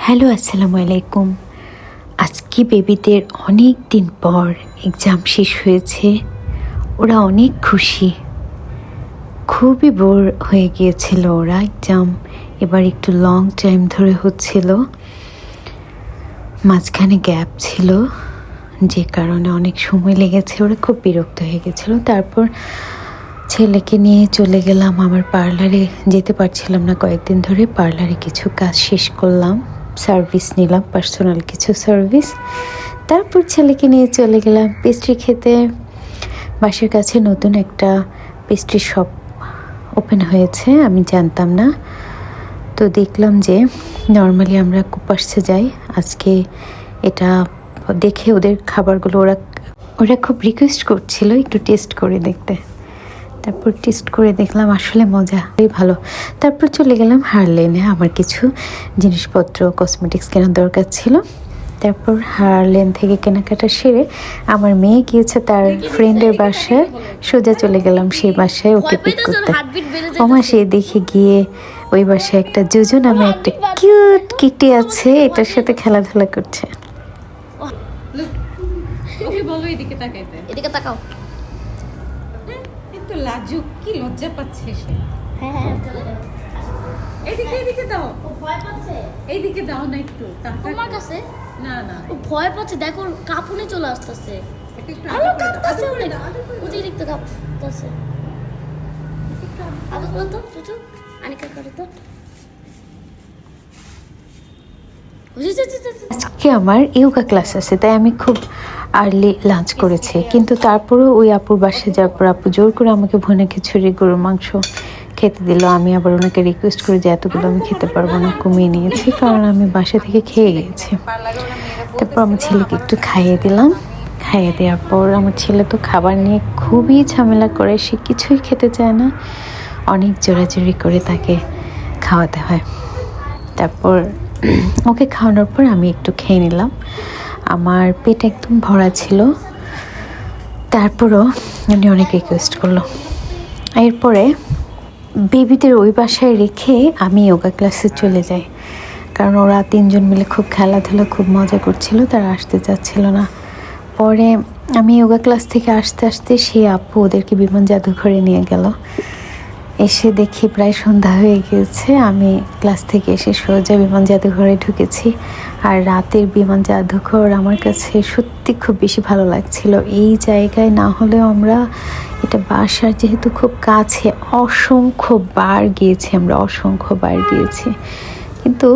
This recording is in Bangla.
হ্যালো, আসসালামু আলাইকুম। আজকে বেবিদের অনেক দিন পর এক্সাম শেষ হয়েছে। ওরা অনেক খুশি, খুবই বোর হয়ে গিয়েছিল ওরা। এক্সাম এবার একটু লং টাইম ধরে হচ্ছিল, মাঝখানে গ্যাপ ছিল, যে কারণে অনেক সময় লেগেছে। ওরা খুব বিরক্ত হয়ে গেছিলো। তারপর ছেলেকে নিয়ে চলে গেলাম আমার পার্লারে। যেতে পারছিলাম না কয়েকদিন ধরে। পার্লারে কিছু কাজ শেষ করলাম, সার্ভিস নিলাম, পার্সোনাল কিছু সার্ভিস। তারপর ছেলেকে নিয়ে চলে গেলাম পেস্ট্রি খেতে। বাসার কাছে নতুন একটা পেস্ট্রি শপ ওপেন হয়েছে, আমি জানতাম না। তো দেখলাম যে নর্মালি আমরা কুপাসে যাই, আজকে এটা দেখে ওদের খাবারগুলো ওরা খুব রিকোয়েস্ট করছিল একটু টেস্ট করে দেখতে। তারপর টেস্ট করে দেখলাম আসলে মজা, ভালো। তারপর চলে গেলাম হারলেনে। আমার কিছু জিনিসপত্র কসমেটিক্স কেনার দরকার ছিল। তারপর হারলেন থেকে কেনাকাটা সেরে আমার মেয়ে গিয়েছে তার ফ্রেন্ডের বাসায়। সোজা চলে গেলাম সেই বাসায় ওকে পিক করতে। ওমা সে দেখে গিয়ে ওই বাসায় একটা জুজু নামে একটা কিউট কিটি আছে, এটার সাথে খেলাধুলা করছে। এদিকে তাকাও। তো লাজুক, কি লজ্জা পাচ্ছে সে। হ্যাঁ এইদিকে দাও। ও ভয় পাচ্ছে। এইদিকে দাও না একটু। তোমার কাছে? না ও ভয় পাচ্ছে, দেখো কাঁপুনি চলে আসতেছে। একটু আলো কাঁপতেছে অনেক, অতিরিক্ত কাঁপতেছে। আদর করো তো চুচু, আনিকা করো তো। আজকে আমার ইয়োগা ক্লাস আছে, তাই আমি খুব আর্লি লাঞ্চ করেছি। কিন্তু তারপরেও ওই আপুর বাসায় যাওয়ার পর আপু জোর করে আমাকে ভুনা খিচুড়ি গরুর মাংস খেতে দিল। আমি আবার ওনাকে রিকোয়েস্ট করি যে এতগুলো আমি খেতে পারবো না, কমিয়ে নিয়েছি, কারণ আমি বাসা থেকে খেয়ে গিয়েছি। তারপর আমার ছেলেকে একটু খাইয়ে দিলাম। খাইয়ে দেওয়ার পর আমার ছেলে তো খাবার নিয়ে খুবই ঝামেলা করে, সে কিছুই খেতে চায় না। অনেক জোরাজুরি করে তাকে খাওয়াতে হয়। তারপর ওকে খাওয়ানোর পর আমি একটু খেয়ে নিলাম। আমার পেট একদম ভরা ছিল। তারপরও উনি অনেক রিকোয়েস্ট করলো। এরপরে বেবিদের ওই বাসায় রেখে আমি যোগা ক্লাসে চলে যাই, কারণ ওরা তিনজন মিলে খুব খেলাধুলা, খুব মজা করছিল, তারা আসতে চাচ্ছিল না। পরে আমি যোগা ক্লাস থেকে আসতে আসতে সেই আপু ওদেরকে বিমান জাদুঘরে নিয়ে গেল। এসে দেখি প্রায় সন্ধ্যা হয়ে গিয়েছে। আমি ক্লাস থেকে এসে সোজা বিমান জাদুঘরে ঢুকেছি। আর রাতের বিমান জাদুঘর আমার কাছে সত্যি খুব বেশি ভালো লাগছিল। এই জায়গায় না হলেও আমরা, এটা বাসার যেহেতু খুব কাছে, অসংখ্যবার গিয়েছি, কিন্তু